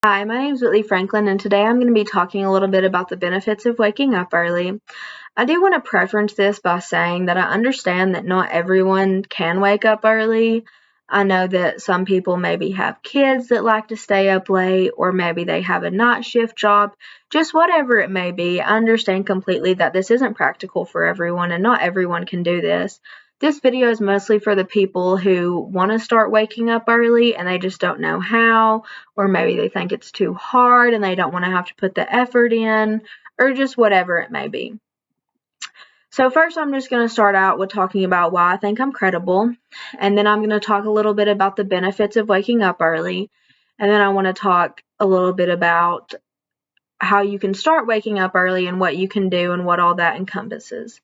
Hi, my name is Whitley Franklin, and today I'm going to be talking a little bit about the benefits of waking up early. I do want to preference this by saying that I understand that not everyone can wake up early. I know that some people maybe have kids that like to stay up late, or maybe they have a night shift job, just whatever it may be. I understand completely that this isn't practical for everyone, and not everyone can do this. This video is mostly for the people who want to start waking up early and they just don't know how, or maybe they think it's too hard and they don't want to have to put the effort in, or just whatever it may be. So first, I'm just going to start out with talking about why I think I'm credible, and then I'm going to talk a little bit about the benefits of waking up early, and then I want to talk a little bit about how you can start waking up early and what you can do and what all that encompasses.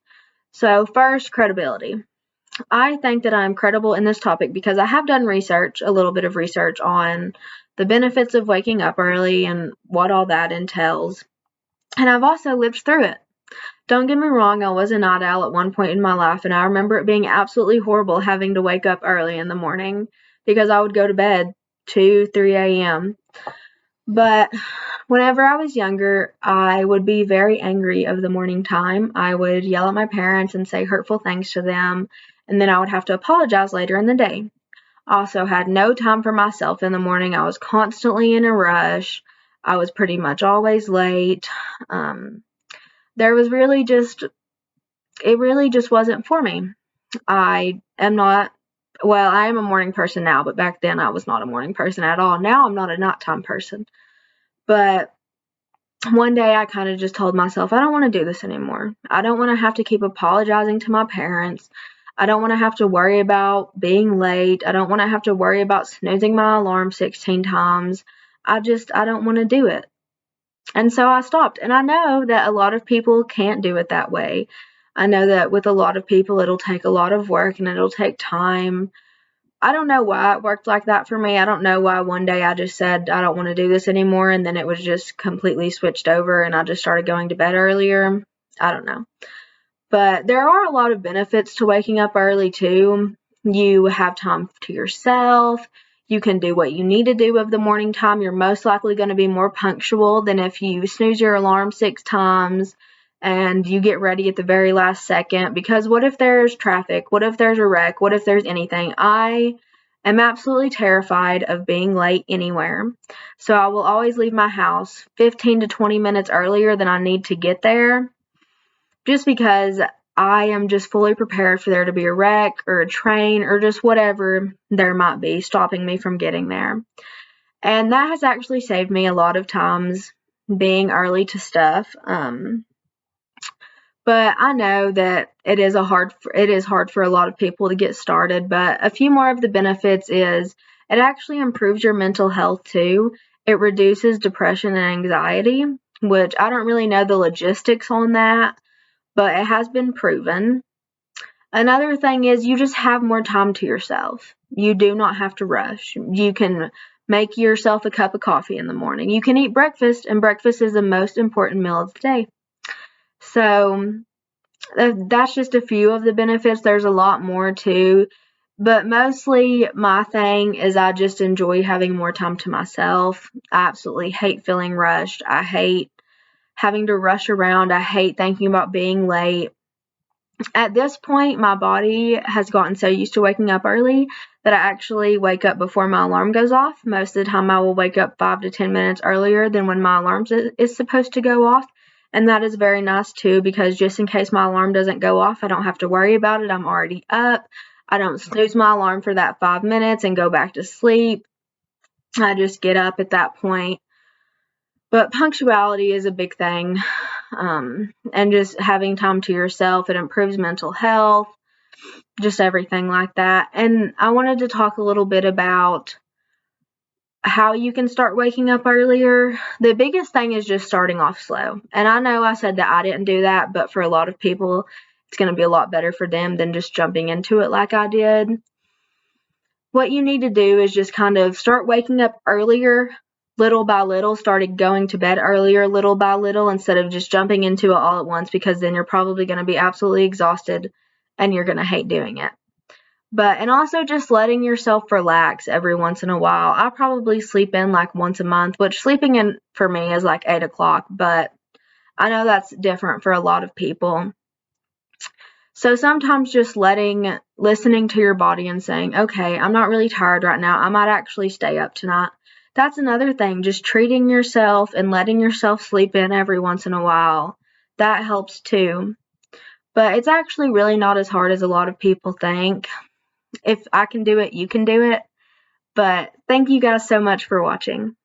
So first, credibility. I think that I'm credible in this topic because I have done research, a little bit of research on the benefits of waking up early and what all that entails. And I've also lived through it. Don't get me wrong, I was a night owl at one point in my life, and I remember it being absolutely horrible having to wake up early in the morning because I would go to bed 2, 3 a.m. But whenever I was younger, I would be very angry of the morning time. I would yell at my parents and say hurtful things to them, and then I would have to apologize later in the day. I also had no time for myself in the morning. I was constantly in a rush. I was pretty much always late. There was really just, it really just wasn't for me. I am not, well, I am a morning person now, but back then I was not a morning person at all. Now I'm not a nighttime person. But one day I kind of just told myself, I don't want to do this anymore. I don't want to have to keep apologizing to my parents. I don't want to have to worry about being late. I don't want to have to worry about snoozing my alarm 16 times. I don't want to do it. And so I stopped. And I know that a lot of people can't do it that way. I know that with a lot of people, it'll take a lot of work and it'll take time. I don't know why it worked like that for me. I don't know why one day I just said, I don't want to do this anymore, and then it was just completely switched over and I just started going to bed earlier. I don't know. But there are a lot of benefits to waking up early, too. You have time to yourself. You can do what you need to do of the morning time. You're most likely going to be more punctual than if you snooze your alarm 6 times and you get ready at the very last second, because what if there's traffic? What if there's a wreck? What if there's anything? I am absolutely terrified of being late anywhere. So I will always leave my house 15 to 20 minutes earlier than I need to get there, just because I am just fully prepared for there to be a wreck or a train or just whatever there might be stopping me from getting there. And that has actually saved me a lot of times being early to stuff. But I know that it is hard for a lot of people to get started. But a few more of the benefits is it actually improves your mental health too. It reduces depression and anxiety, which I don't really know the logistics on that, but it has been proven. Another thing is you just have more time to yourself. You do not have to rush. You can make yourself a cup of coffee in the morning. You can eat breakfast, and breakfast is the most important meal of the day. So that's just a few of the benefits. There's a lot more too, but mostly my thing is I just enjoy having more time to myself. I absolutely hate feeling rushed. I hate having to rush around. I hate thinking about being late. At this point, my body has gotten so used to waking up early that I actually wake up before my alarm goes off. Most of the time, I will wake up 5 to 10 minutes earlier than when my alarm is supposed to go off. And that is very nice too, because just in case my alarm doesn't go off, I don't have to worry about it. I'm already up. I don't snooze my alarm for that 5 minutes and go back to sleep. I just get up at that point. But punctuality is a big thing. And just having time to yourself, it improves mental health, just everything like that. And I wanted to talk a little bit about how you can start waking up earlier. The biggest thing is just starting off slow. And I know I said that I didn't do that, but for a lot of people, it's going to be a lot better for them than just jumping into it like I did. What you need to do is just kind of start waking up earlier, little by little, started going to bed earlier, little by little, instead of just jumping into it all at once, because then you're probably going to be absolutely exhausted and you're going to hate doing it. And also just letting yourself relax every once in a while. I probably sleep in like once a month, which sleeping in for me is like 8 o'clock, but I know that's different for a lot of people. So sometimes just listening to your body and saying, okay, I'm not really tired right now. I might actually stay up tonight. That's another thing, just treating yourself and letting yourself sleep in every once in a while. That helps too. But it's actually really not as hard as a lot of people think. If I can do it, you can do it. But thank you guys so much for watching.